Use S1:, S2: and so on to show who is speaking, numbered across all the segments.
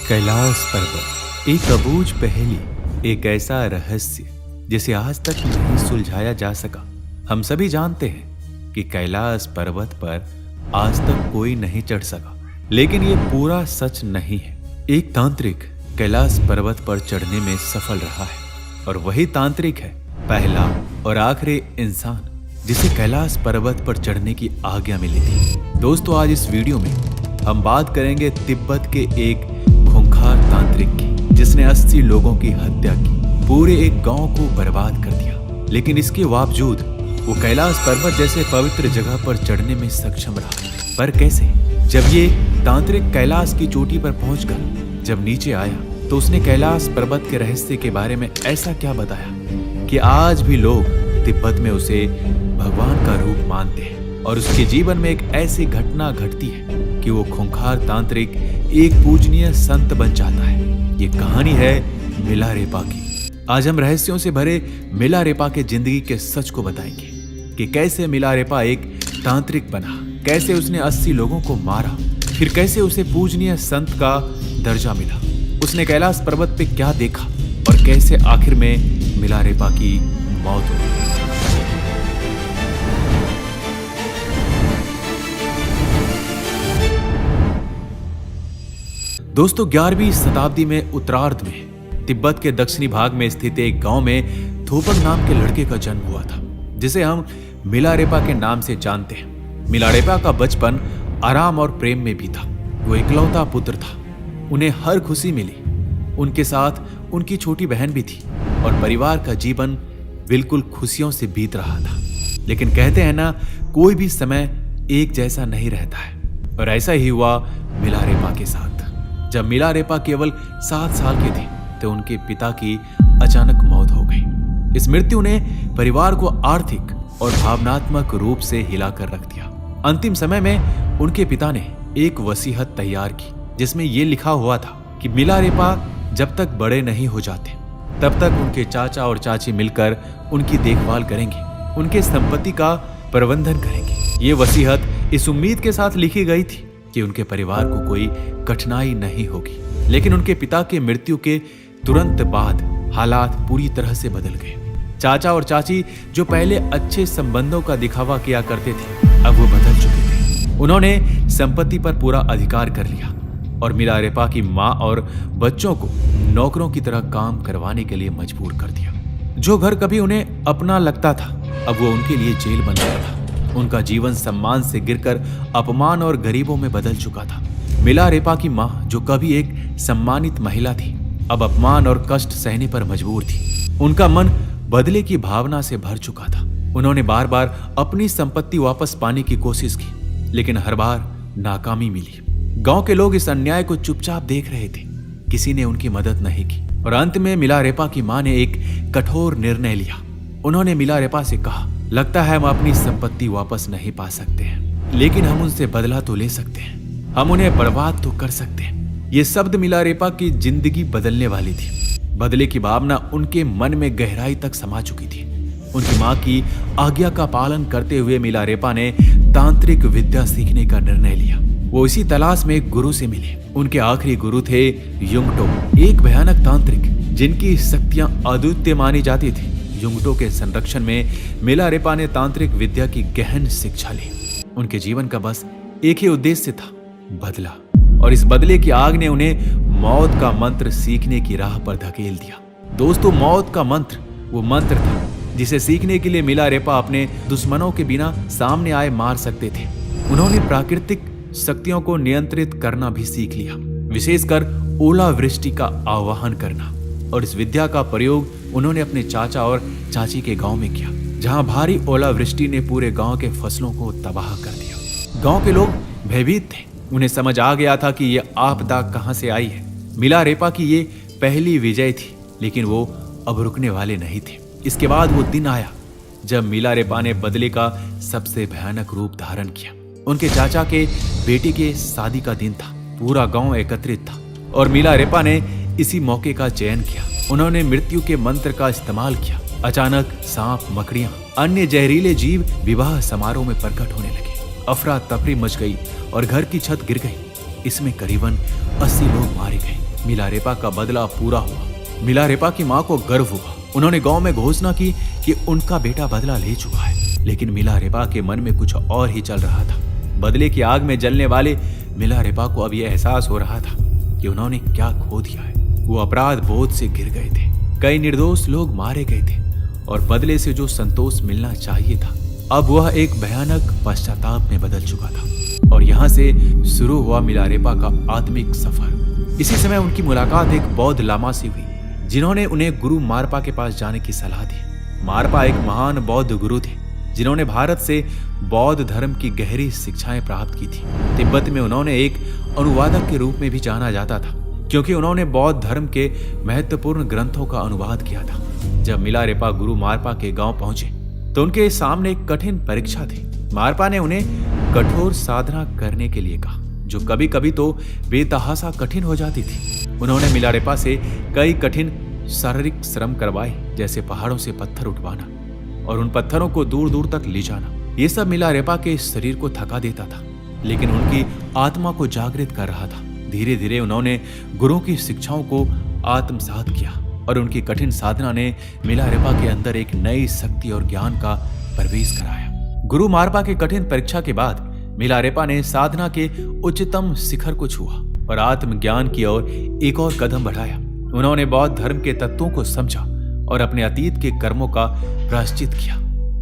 S1: कैलाश पर्वत एक अबूझ पहेली, एक ऐसा रहस्य जिसे आज तक नहीं सुलझाया जा सका। हम सभी जानते हैं कि कैलाश पर्वत पर आज तक कोई नहीं चढ़ सका, लेकिन ये पूरा सच नहीं है। एक तांत्रिक कैलाश पर्वत पर चढ़ने में सफल रहा है और वही तांत्रिक है पहला और आखिरी इंसान जिसे कैलाश पर्वत पर चढ़ने की आज्ञा मिली थी। दोस्तों, आज इस वीडियो में हम बात करेंगे तिब्बत के एक खूंखार तांत्रिक की, जिसने 80 लोगों की हत्या की, पूरे एक गांव को बर्बाद कर दिया, लेकिन इसके बावजूद वो कैलाश पर्वत जैसे पवित्र जगह पर चढ़ने में सक्षम रहा। पर कैसे? जब ये तांत्रिक कैलाश की चोटी पर पहुंचकर जब नीचे आया तो उसने कैलाश पर्वत के रहस्य के बारे में ऐसा क्या बताया कि आज भी लोग तिब्बत में उसे भगवान का रूप मानते हैं और उसके जीवन में एक ऐसी घटना घटती है कि वो खूंखार तांत्रिक एक पूजनीय संत बन जाता है। ये कहानी है मिलारेपा की। आज हम रहस्यों से भरे मिलारेपा के जिंदगी के सच को बताएंगे कि कैसे मिलारेपा एक तांत्रिक बना, कैसे उसने 80 लोगों को मारा, फिर कैसे उसे पूजनीय संत का दर्जा मिला, उसने कैलाश पर्वत पे क्या देखा और कैसे आखिर में मिलारेपा की मौत हुई। दोस्तों, 11वीं शताब्दी में उत्तरार्ध में तिब्बत के दक्षिणी भाग में स्थित एक गांव में थोपक नाम के लड़के का जन्म हुआ था, जिसे हम मिलारेपा के नाम से जानते हैं। मिलारेपा का बचपन आराम और प्रेम में भी था। वो इकलौता पुत्र था, उन्हें हर खुशी मिली। उनके साथ उनकी छोटी बहन भी थी और परिवार का जीवन बिल्कुल खुशियों से बीत रहा था। लेकिन कहते हैं ना, कोई भी समय एक जैसा नहीं रहता है, और ऐसा ही हुआ मिलारेपा के साथ। जब मिलारेपा केवल 7 साल के थे तो उनके पिता की अचानक मौत हो गई। इस मृत्यु ने परिवार को आर्थिक और भावनात्मक रूप से हिलाकर रख दिया। अंतिम समय में उनके पिता ने एक वसीयत तैयार की, जिसमें यह लिखा हुआ था कि मिलारेपा जब तक बड़े नहीं हो जाते तब तक उनके चाचा और चाची मिलकर उनकी देखभाल करेंगे, उनके संपत्ति का प्रबंधन करेंगे। ये वसीयत इस उम्मीद के साथ लिखी गई थी कि उनके परिवार को कोई कठिनाई नहीं होगी। लेकिन उनके पिता के मृत्यु के तुरंत बाद हालात पूरी तरह से बदल गए। चाचा और चाची जो पहले अच्छे संबंधों का दिखावा किया करते थे, अब वो बदल चुके थे। उन्होंने संपत्ति पर पूरा अधिकार कर लिया और मिलारेपा की माँ और बच्चों को नौकरों की तरह काम करवाने के लिए मजबूर कर दिया। जो घर कभी उन्हें अपना लगता था, अब वो उनके लिए जेल बन गया था। उनका जीवन सम्मान से गिरकर अपमान और गरीबों में बदल चुका था। मिलारेपा की माँ, जो कभी एक सम्मानित महिला थी, अब अपमान और कष्ट सहने पर मजबूर थी। उनका मन बदले की भावना से भर चुका था। उन्होंने बार बार अपनी संपत्ति वापस पाने की कोशिश की, लेकिन हर बार नाकामी मिली। गांव के लोग इस अन्याय को चुपचाप देख रहे थे, किसी ने उनकी मदद नहीं की। और अंत में मिलारेपा की माँ ने एक कठोर निर्णय लिया। उन्होंने मिलारेपा से कहा, लगता है हम अपनी संपत्ति वापस नहीं पा सकते हैं, लेकिन हम उनसे बदला तो ले सकते हैं, हम उन्हें बर्बाद तो कर सकते हैं। ये शब्द मिलारेपा की जिंदगी बदलने वाली थी। बदले की भावना उनके मन में गहराई तक समा चुकी थी। उनकी माँ की आज्ञा का पालन करते हुए मिलारेपा ने तांत्रिक विद्या सीखने का निर्णय लिया। वो इसी तलाश में एक गुरु से मिले। उनके आखिरी गुरु थे युंगटो, एक भयानक तांत्रिक जिनकी शक्तियां अद्वितीय मानी जाती थी। युंगटो के संरक्षण में मिलारेपा ने तांत्रिक विद्या की गहन शिक्षा ली। उनके जीवन का बस एक ही उद्देश्य था, बदला। और इस बदले की आग ने उन्हें मौत का मंत्र सीखने की राह पर धकेल दिया। दोस्तों, मौत का मंत्र वो मंत्र था जिसे सीखने के लिए मिलारेपा अपने दुश्मनों के बिना सामने आए मार सकते थे। उन्होंने प्राकृतिक शक्तियों को नियंत्रित करना भी सीख लिया, विशेषकर ओलावृष्टि का आह्वान करना। और इस विद्या का प्रयोग उन्होंने अपने चाचा और चाची के गांव में किया, जहां भारी ओलावृष्टि ने पूरे गांव के फसलों को तबाह कर दिया। गांव के लोग भयभीत थे। उन्हें समझ आ गया था कि यह आपदा कहां से आई है। मिलारेपा की ये पहली विजय थी, लेकिन वो अब रुकने वाले नहीं थे। इसके बाद वो दिन आया जब मिलारेपा ने बदले का सबसे भयानक रूप धारण किया। उनके चाचा के बेटी के शादी का दिन था। पूरा गांव एकत्रित था और मिलारेपा ने इसी मौके का चयन किया। उन्होंने मृत्यु के मंत्र का इस्तेमाल किया। अचानक सांप, मकड़ियां, अन्य जहरीले जीव विवाह समारोह में प्रकट होने लगे। अफरा तफरी मच गई और घर की छत गिर गई। इसमें करीबन 80 लोग मारे गए। मिलारेपा का बदला पूरा हुआ। मिलारेपा की मां को गर्व हुआ। उन्होंने गांव में घोषणा की कि उनका बेटा बदला ले चुका है। लेकिन मिलारेपा के मन में कुछ और ही चल रहा था। बदले की आग में जलने वाले मिलारेपा को अब यह एहसास हो रहा था कि उन्होंने क्या खो दिया है। वो अपराध बोझ से गिर गए थे। कई निर्दोष लोग मारे गए थे और बदले से जो संतोष मिलना चाहिए था, अब वह एक भयानक पश्चाताप में बदल चुका था। और यहाँ से शुरू हुआ मिलारेपा का आत्मिक सफर। इसी समय उनकी मुलाकात एक बौद्ध लामा से हुई, जिन्होंने उन्हें गुरु मारपा के पास जाने की सलाह दी। मारपा एक महान बौद्ध गुरु थे, जिन्होंने भारत से बौद्ध धर्म की गहरी शिक्षाएं प्राप्त की थी। तिब्बत में उन्होंने एक अनुवादक के रूप में भी जाना जाता था, क्योंकि उन्होंने बौद्ध धर्म के महत्वपूर्ण ग्रंथों का अनुवाद किया था। जब मिलारेपा गुरु मारपा के गांव पहुंचे तो उनके सामने एक कठिन परीक्षा थी। मारपा ने उन्हें कठोर साधना करने के लिए कहा, जो कभी कभी तो बेतहासा कठिन हो जाती थी। उन्होंने मिलारेपा से कई कठिन शारीरिक श्रम करवाए, जैसे पहाड़ों से पत्थर उठवाना और उन पत्थरों को दूर दूर तक ले जाना। ये सब मिलारेपा के शरीर को थका देता था, लेकिन उनकी आत्मा को जागृत कर रहा था। धीरे धीरे उन्होंने गुरु की शिक्षाओं को आत्मसात किया और उनकी कठिन साधना ने मिलारेपा के अंदर एक नई शक्ति और ज्ञान का प्रवेश कराया। गुरु मारपा के कठिन परीक्षा के बाद मिलारेपा ने साधना के उच्चतम शिखर को छुआ और आत्मज्ञान की ओर एक और कदम बढ़ाया। उन्होंने बौद्ध धर्म के तत्वों को समझा और अपने अतीत के कर्मों का प्रायश्चित किया।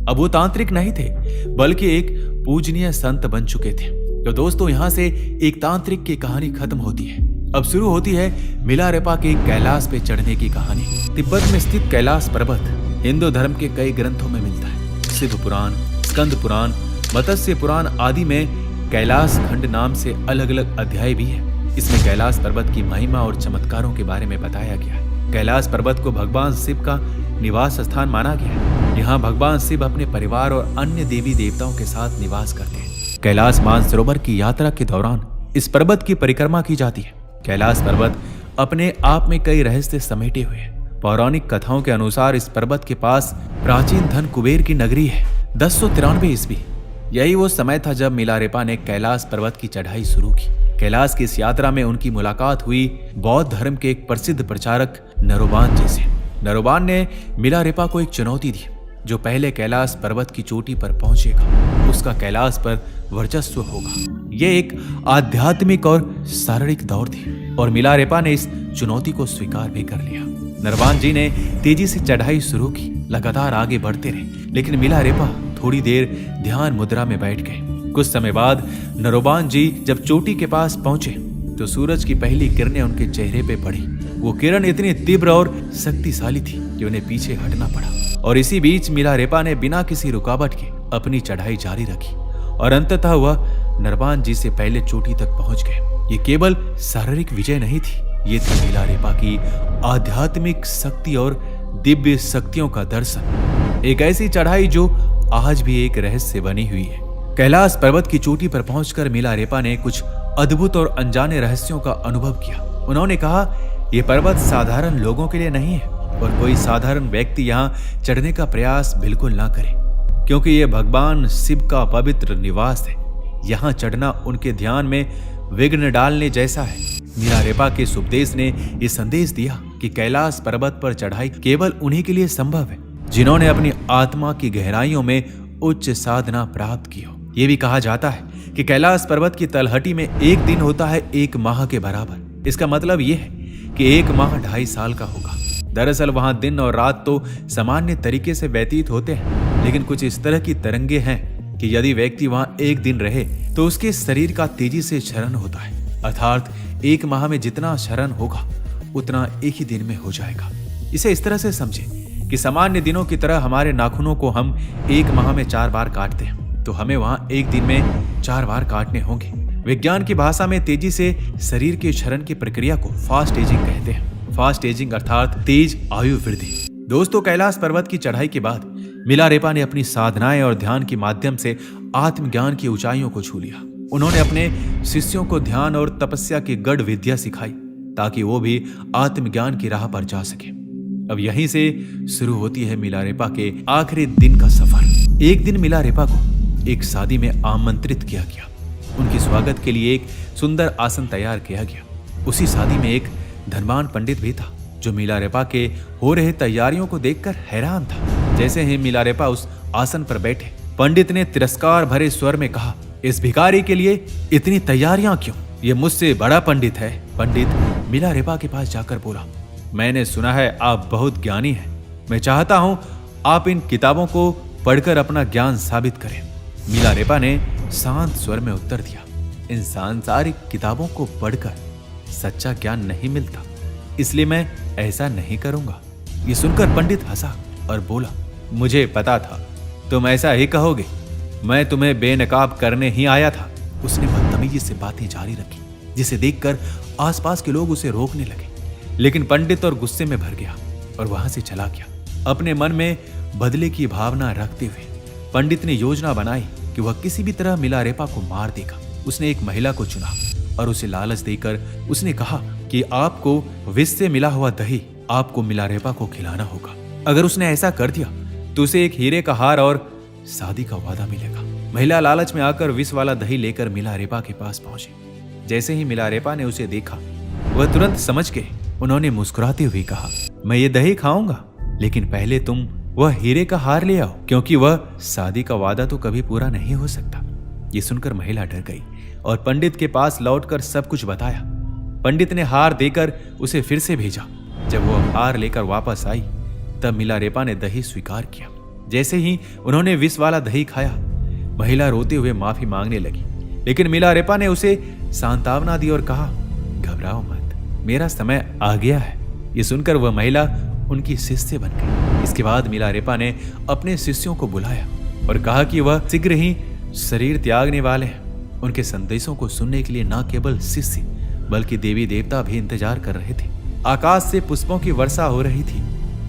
S1: अब वो तांत्रिक नहीं थे, बल्कि एक पूजनीय संत बन चुके थे। तो दोस्तों, यहाँ से एक तांत्रिक की कहानी खत्म होती है। अब शुरू होती है मिलारेपा के कैलाश पे चढ़ने की कहानी। तिब्बत में स्थित कैलाश पर्वत हिंदू धर्म के कई ग्रंथों में मिलता है। शिव पुराण, स्कंद पुराण, मत्स्य पुराण आदि में कैलाश खंड नाम से अलग अलग अध्याय भी है। इसमें कैलाश पर्वत की महिमा और चमत्कारों के बारे में बताया गया है। कैलाश पर्वत को भगवान शिव का निवास स्थान माना गया है। यहाँ भगवान शिव अपने परिवार और अन्य देवी देवताओं के साथ निवास करते हैं। कैलाश मानसरोवर की यात्रा के दौरान इस पर्वत की परिक्रमा की जाती है। कैलाश पर्वत अपने आप में कई रहस्य समेटे हुए हैं। पौराणिक कथाओं के अनुसार इस पर्वत के पास प्राचीन धन कुबेर की नगरी है। 1093 ईस्वी यही वो समय था जब मिलारेपा ने कैलाश पर्वत की चढ़ाई शुरू की। कैलाश की इस यात्रा में उनकी मुलाकात हुई बौद्ध धर्म के एक प्रसिद्ध प्रचारक नरोबान जी से। नरोबान ने मिलारेपा को एक चुनौती दी, जो पहले कैलाश पर्वत की चोटी पर पहुंचेगा उसका कैलाश पर वर्चस्व होगा। यह एक आध्यात्मिक और शारीरिक दौड़ थी और मिलारेपा ने इस चुनौती को स्वीकार भी कर लिया। नरवान जी ने तेजी से चढ़ाई शुरू की, लगातार आगे बढ़ते रहे, लेकिन मिलारेपा थोड़ी देर ध्यान मुद्रा में बैठ गए। कुछ समय बाद नरोबान जी जब चोटी के पास पहुंचे तो सूरज की पहली किरणें उनके चेहरे पे पड़ी। वो किरण इतनी तीव्र और शक्तिशाली थी कि उन्हें पीछे हटना पड़ा। और इसी बीच मिलारेपा ने बिना किसी रुकावट के अपनी चढ़ाई जारी रखी और अंततः वह नरवान जी से पहले चोटी तक पहुंच गए। ये केवल शारीरिक विजय नहीं थी, ये थी मिलारेपा की आध्यात्मिक शक्ति और दिव्य शक्तियों का दर्शन। एक ऐसी चढ़ाई जो आज भी एक रहस्य बनी हुई है। कैलाश पर्वत की चोटी पर पहुंचकर मिलारेपा ने कुछ अद्भुत और अनजाने रहस्यों का अनुभव किया। उन्होंने कहा, यह पर्वत साधारण लोगों के लिए नहीं है और कोई साधारण व्यक्ति यहाँ चढ़ने का प्रयास बिल्कुल ना करे, क्योंकि यह भगवान शिव का पवित्र निवास है। यहाँ चढ़ना उनके ध्यान में विघ्न डालने जैसा है। मिलारेपा के उपदेश ने यह संदेश दिया कि कैलाश पर्वत पर चढ़ाई केवल उन्हीं के लिए संभव है जिन्होंने अपनी आत्मा की गहराइयों में उच्च साधना प्राप्त की हो। यह भी कहा जाता है कि कैलाश पर्वत की तलहटी में एक दिन होता है 1 माह के बराबर। इसका मतलब यह है कि 1 माह 2.5 साल का होगा। दरअसल वहां दिन और रात तो सामान्य तरीके से व्यतीत होते हैं, लेकिन कुछ इस तरह की तरंगे हैं कि यदि व्यक्ति वहां 1 दिन रहे तो उसके शरीर का तेजी से क्षरण होता है। अर्थात 1 माह में जितना क्षरण होगा उतना एक ही दिन में हो जाएगा। इसे इस तरह से समझें कि सामान्य दिनों की तरह हमारे नाखूनों को हम 1 माह में 4 बार काटते हैं, तो हमें वहां 1 दिन में 4 बार काटने होंगे। विज्ञान की भाषा में तेजी से शरीर के क्षरण की प्रक्रिया को फास्ट एजिंग कहते हैं। फास्ट एजिंग अर्थात तेज आयु वृद्धि। दोस्तों, कैलाश पर्वत की चढ़ाई के बाद मिलारेपा ने अपनी साधनाएं और ध्यान के माध्यम से आत्मज्ञान की ऊंचाइयों को छू लिया। उन्होंने अपने शिष्यों को ध्यान और तपस्या की गढ़ विद्या सिखाई ताकि वो भी आत्मज्ञान की राह पर जा सके। अब यहीं से शुरू होती है मिलारेपा के आखिरी दिन का सफर। एक दिन मिलारेपा को एक शादी में आमंत्रित किया गया। उनके स्वागत के लिए एक सुंदर आसन तैयार किया गया। उसी शादी में एक धनवान पंडित भी था जो मिलारेपा के हो रहे तैयारियों को देखकर हैरान था। जैसे ही मिलारेपा उस आसन पर बैठे, पंडित ने तिरस्कार भरे स्वर में कहा, इस भिखारी के लिए इतनी तैयारियां क्यों? ये मुझसे बड़ा पंडित है। पंडित मिलारेपा के पास जाकर बोला, मैंने सुना है आप बहुत ज्ञानी हैं। मैं चाहता हूं आप इन किताबों को पढ़कर अपना ज्ञान साबित करें। मिलारेपा ने शांत स्वर में उत्तर दिया, इन सांसारिक किताबों को पढ़कर सच्चा ज्ञान नहीं मिलता, इसलिए मैं ऐसा नहीं करूंगा। ये सुनकर पंडित हंसा और बोला, मुझे पता था तुम ऐसा ही कहोगे। मैं तुम्हें बेनकाब करने ही आया था। उसने बदतमीजी से बातें जारी रखी, जिसे देखकर आसपास के लोग उसे रोकने लगे, लेकिन पंडित और गुस्से में भर गया और वहां से चला गया। अपने मन में बदले की भावना रखते हुए पंडित ने योजना बनाई कि वह किसी भी तरह मिलारेपा को मार देगा। उसने एक महिला को चुना और उसे लालच देकर उसने कहा कि आपको विष से मिला हुआ दही आपको मिलारेपा को खिलाना होगा। अगर उसने ऐसा कर दिया तो उसे एक हीरे का हार और शादी का वादा मिलेगा। महिला लालच में आकर विष वाला दही लेकर मिलारेपा के पास पहुंची। जैसे ही मिलारेपा ने उसे देखा, वह तुरंत समझ गए। उन्होंने मुस्कुराते हुए कहा, मैं ये दही खाऊंगा, लेकिन पहले तुम वह हीरे का हार ले आओ, क्योंकि वह शादी का वादा तो कभी पूरा नहीं हो सकता। ये सुनकर महिला डर गई और पंडित के पास लौटकर सब कुछ बताया। पंडित ने हार देकर उसे फिर से भेजा। जब वह हार लेकर वापस आई, तब मिलारेपा ने दही स्वीकार किया। जैसे ही उन्होंने विष वाला दही खाया, महिला रोते हुए माफी मांगने लगी, लेकिन मिलारेपा ने उसे सांत्वना दी और कहा, घबराओ मत, मेरा समय आ गया है। ये सुनकर वह महिला उनकी शिष्य बन गई। इसके बाद मिलारेपा ने अपने शिष्यों को बुलाया और कहा कि वह शीघ्र ही शरीर त्यागने वाले हैं। उनके संदेशों को सुनने के लिए न केवल शिष्य बल्कि देवी देवता भी इंतजार कर रहे थे। आकाश से पुष्पों की वर्षा हो रही थी,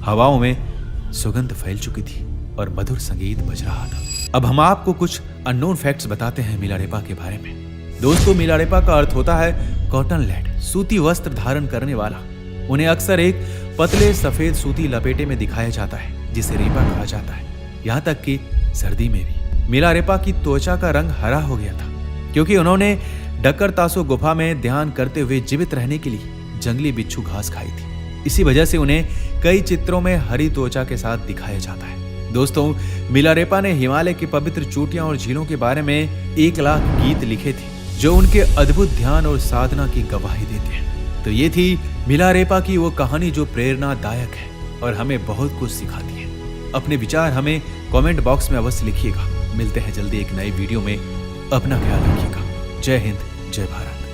S1: हवाओं में सुगंध फैल चुकी थी और मधुर संगीत बज रहा था। अब हम आपको कुछ अननोन फैक्ट्स बताते हैं मिलारेपा के बारे में। दोस्तों, मिलारेपा का अर्थ होता है कॉटन लैड, सूती वस्त्र धारण करने वाला। उन्हें अक्सर एक पतले सफेद सूती लपेटे में दिखाया जाता है, जिसे रेपा कहा जाता है। यहाँ तक कि सर्दी में भी मिलारेपा की त्वचा का रंग हरा हो गया था, क्योंकि उन्होंने डक्कर तासो गुफा में ध्यान करते हुए जीवित रहने के लिए जंगली बिच्छू घास खाई थी। इसी वजह से उन्हें कई चित्रों में हरी त्वचा के साथ दिखाया जाता है। दोस्तों, मिलारेपा ने हिमालय की पवित्र चोटियां और झीलों के बारे में 1 लाख गीत लिखे थे, जो उनके अद्भुत ध्यान और साधना की गवाही देते हैं। तो ये थी मिलारेपा की वो कहानी जो प्रेरणादायक है और हमें बहुत कुछ सिखाती है। अपने विचार हमें कमेंट बॉक्स में अवश्य लिखिएगा। मिलते हैं जल्दी एक नई वीडियो में। अपना ख्याल रखिएगा। जय हिंद, जय भारत।